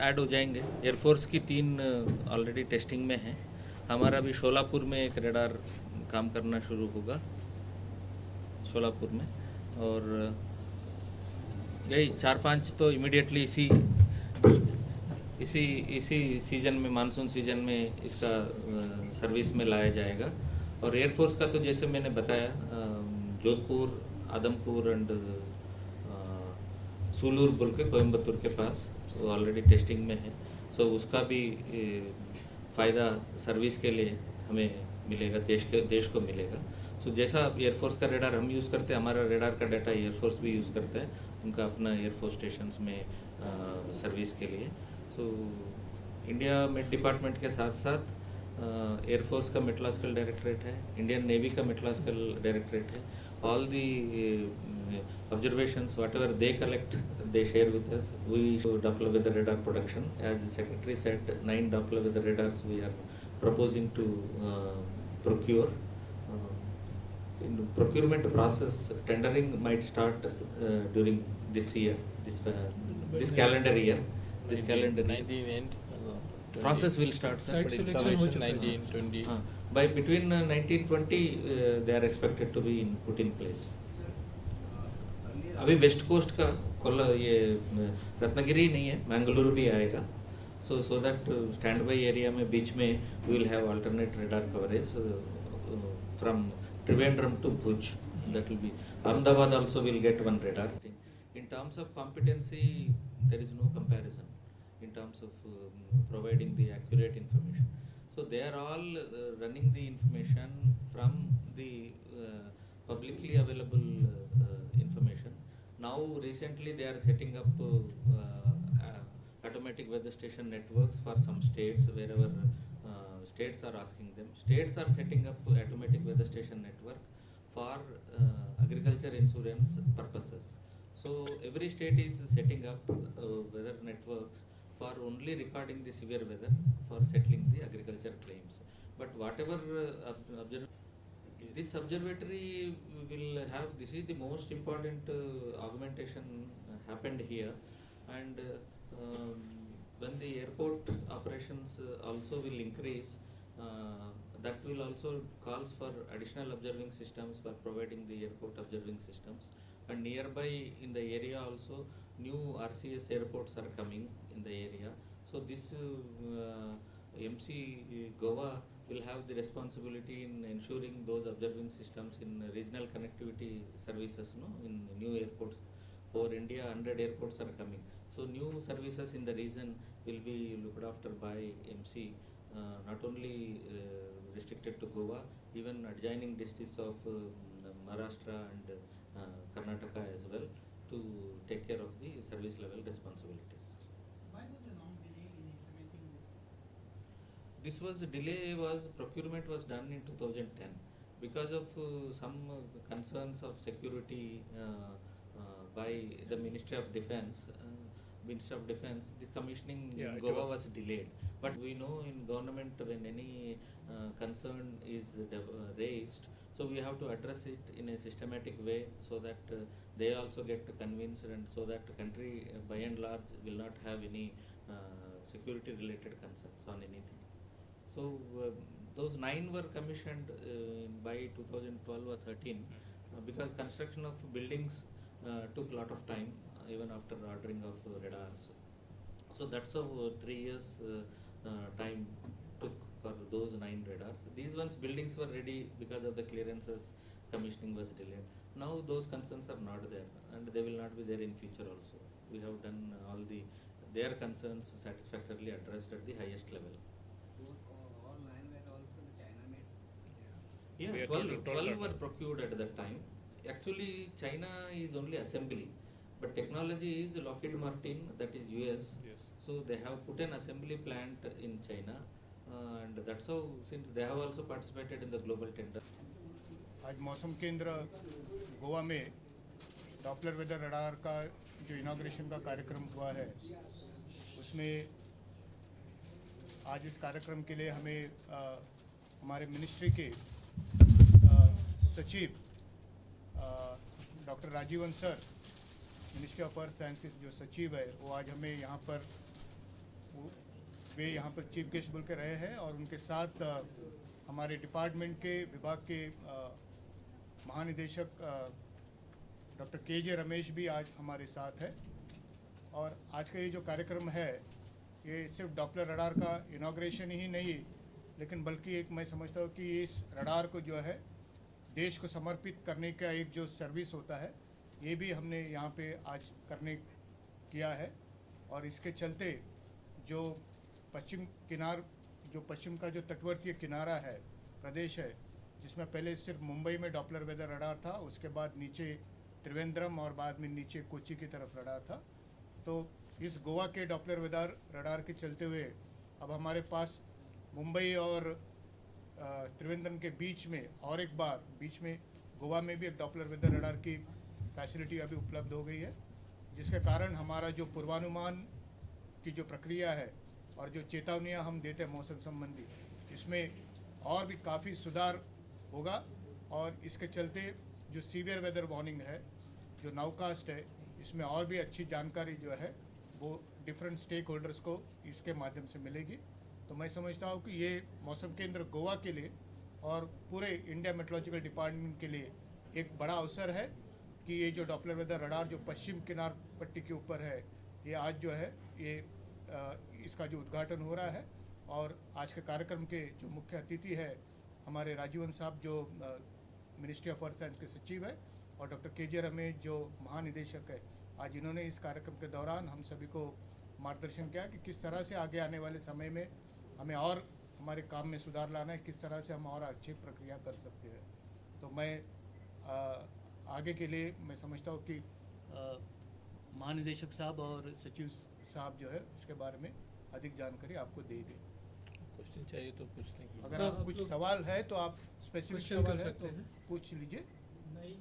Add हो जाएंगे। Air force की 3 ऑलरेडी टेस्टिंग में है। हमारा भी शोलापुर में एक रेडार काम करना शुरू होगा, शोलापुर में। और यही 4-5 तो इमीडिएटली इसी इसी सीज़न में, मानसून सीज़न में इसका सर्विस में लाया जाएगा। और एयरफोर्स का तो जैसे मैंने बताया, जोधपुर, आदमपुर एंड सूलूर बोल के कोयम्बतूर के पास, वो ऑलरेडी टेस्टिंग में है। सो उसका भी फ़ायदा सर्विस के लिए हमें मिलेगा, देश को मिलेगा। सो जैसा एयरफोर्स का रेडार हम यूज़ करते हैं, हमारा रेडार का डाटा एयरफोर्स भी यूज़ करता है उनका अपना एयरफोर्स स्टेशंस में सर्विस के लिए। सो इंडिया मेट डिपार्टमेंट के साथ साथ एयरफोर्स का मेटलॉजिकल डायरेक्टरेट है, इंडियन नेवी का मेटलॉजिकल डायरेक्टरेट है। All the observations, whatever they collect, they share with us. We show Doppler weather radar production. As the secretary said, 9 Doppler weather radars we are proposing to procure. In the procurement process, tendering might start during this year, this calendar year. This calendar 19 and process will start, sir, Site but selection installation 19, 20. by between 19-20 they are expected to be put in place. अभी west coast का ये रत्नागिरी नहीं है, मैंगलुरु भी आएगा। So that stand by area में बीच में we will have alternate radar coverage from Trivandrum to Bhuj. That will be Ahmedabad also will get one radar. In terms of competency, there is no comparison in terms of providing the accurate information. So they are all running the information from the publicly available information. Now recently they are setting up automatic weather station networks for some states, wherever states are asking them. States are setting up automatic weather station network for agriculture insurance purposes. So every state is setting up weather networks for only recording the severe weather for settling the agriculture claims. But whatever this observatory will have, this is the most important augmentation happened here. And when the airport operations also will increase, that will also calls for additional observing systems for providing the airport observing systems. And nearby in the area also new RCS airports are coming in the area. So this MC Goa will have the responsibility in ensuring those observing systems in regional connectivity services, no, in new airports. For India, 100 airports are coming. So new services in the region will be looked after by MC, not only restricted to Goa, even adjoining districts of Maharashtra and Karnataka as well, to take care of the service level responsibilities. Why was the long delay in implementing this? This was delay was procurement was done in 2010 because of some concerns of security by the Ministry of Defence. The commissioning in Goa was delayed. But we know in government when any concern is raised, so we have to address it in a systematic way so that they also get convinced, and so that the country by and large will not have any security related concerns on anything. So those 9 were commissioned by 2012 or 13 because construction of buildings took a lot of time even after ordering of radars. So that's how 3 years time took for those 9 radars. These ones buildings were ready because of the clearances, commissioning was delayed. Now those concerns are not there, and they will not be there in future also. We have done all their concerns satisfactorily addressed at the highest level. All 9 were also the China made? Yeah, 12 were procured at that time. Actually, China is only assembly, but technology is Lockheed Martin, that is US. Yes. So they have put an assembly plant in China, and that's how, since they have also participated in the global tender. आज मौसम केंद्र गोवा में Doppler weather radar का जो inauguration का कार्यक्रम हुआ है, उसमें आज इस कार्यक्रम के लिए हमें हमारे मिनिस्ट्री के सचिव doctor Rajeevan sir, ministry of earth sciences जो सचिव है, वो आज हमें यहाँ पर वे यहाँ पर चीफ गेस्ट बोल के रहे हैं और उनके साथ हमारे डिपार्टमेंट के विभाग के महानिदेशक डॉक्टर के रमेश भी आज हमारे साथ है। और आज का ये जो कार्यक्रम है ये सिर्फ डॉपलर रडार का इनॉग्रेशन ही नहीं, लेकिन बल्कि एक मैं समझता हूँ कि इस रडार को जो है देश को समर्पित करने का एक जो सर्विस होता है ये भी हमने यहाँ पे आज करने किया है। और इसके चलते जो पश्चिम का जो तटवर्तीय किनारा है प्रदेश है, जिसमें पहले सिर्फ मुंबई में डॉपलर वेदर रडार था, उसके बाद नीचे त्रिवेंद्रम और बाद में नीचे कोच्चि की तरफ रडार था। तो इस गोवा के डॉपलर वेदर रडार के चलते हुए अब हमारे पास मुंबई और त्रिवेंद्रम के बीच में और एक बार बीच में गोवा में भी एक डॉपलर वेदर रडार की फैसिलिटी अभी उपलब्ध हो गई है, जिसके कारण हमारा जो पूर्वानुमान की जो प्रक्रिया है और जो चेतावनियां हम देते हैं मौसम संबंधी, इसमें और भी काफ़ी सुधार होगा। और इसके चलते जो सीवियर वेदर वार्निंग है, जो नाउकास्ट है, इसमें और भी अच्छी जानकारी जो है वो डिफरेंट स्टेक होल्डर्स को इसके माध्यम से मिलेगी। तो मैं समझता हूँ कि ये मौसम केंद्र गोवा के लिए और पूरे इंडिया मेट्रोलॉजिकल डिपार्टमेंट के लिए एक बड़ा अवसर है कि ये जो डॉपलर वेदर रडार जो पश्चिम किनार पट्टी के ऊपर है, ये आज जो है ये इसका जो उद्घाटन हो रहा है। और आज के कार्यक्रम के जो मुख्य अतिथि है हमारे राजीवन साहब जो मिनिस्ट्री ऑफ अर्थ साइंस के सचिव है, और डॉक्टर के रमेश जो महानिदेशक है, आज इन्होंने इस कार्यक्रम के दौरान हम सभी को मार्गदर्शन किया कि किस तरह से आगे आने वाले समय में हमें और हमारे काम में सुधार लाना है, किस तरह से हम और अच्छी प्रक्रिया कर सकते हैं। तो मैं आगे के लिए मैं समझता हूँ कि महानिदेशक साहब और सचिव साहब जो है इसके बारे में अधिक जानकारी आपको देंगे। क्वेश्चन चाहिए तो पूछने की। अगर आप कुछ सवाल है तो आप स्पेसिफिक क्वेश्चन कर सवाल है सकते तो हैं। पूछ लीजिए। नई